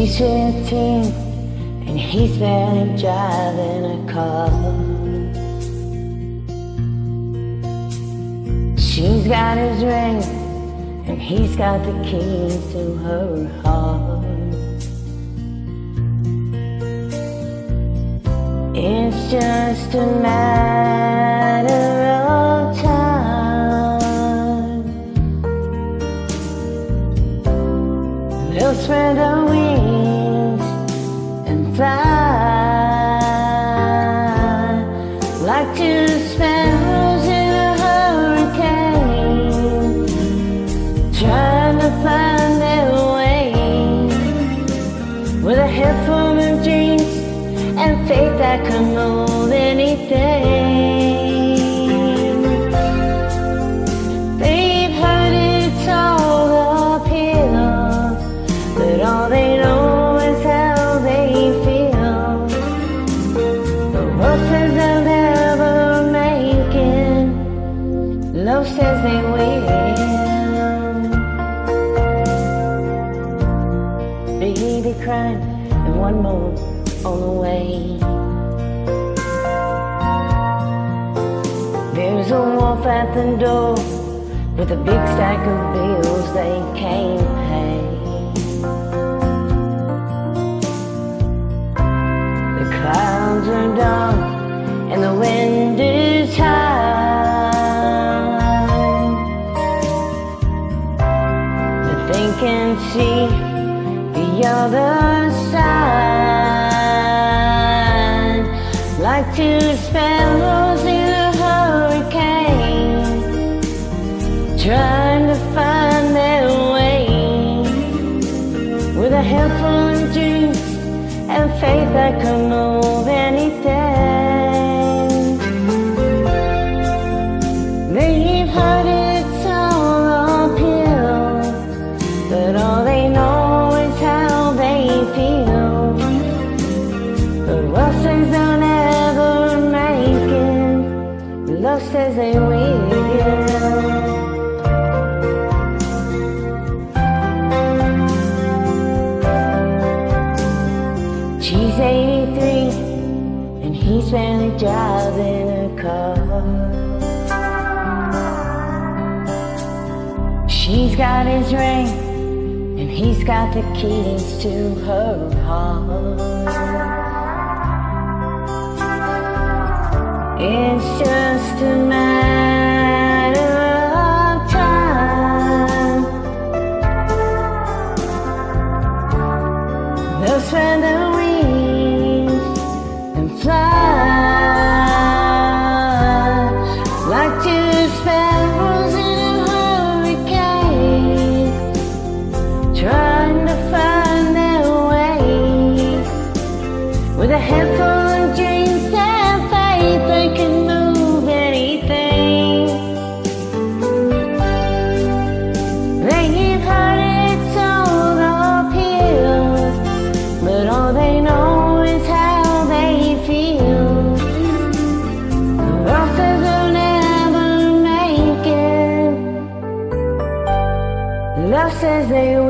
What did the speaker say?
She's 15 and he's barely driving a car. She's got his ring and he's got the keys to her heart. It's just a matter of time. They'll spread their wings and fly like two sparrows in a hurricane, trying to find their way with a head full of dreams and faith that can move anything. They've heard it's all uphill, but all they know is how they feel. The world says they'll never make it, love says they will. Baby crying and one more on the way. There's a wolf at the door with a big stack of bills they can't pay. The clouds are dark and the wind is high, but they can see the other side, like two sparrows in a hurricane, trying to find their way with a handful of dreams and faith that can move anything. They've heard it's all uphill, but all they know is how they feel. The world says they'll never make it, love says they will. She's 83 and he's barely driving a car. She's got his ring and he's got the keys to her heart. It's just a matter of time. They'll spread their wings and fly like two sparrows in a hurricane, trying to find their way with a handful of dreams and faith that can move anything. They've heard it's all uphill, but all they know is how they feel. The world says they'll never make it, love says they will.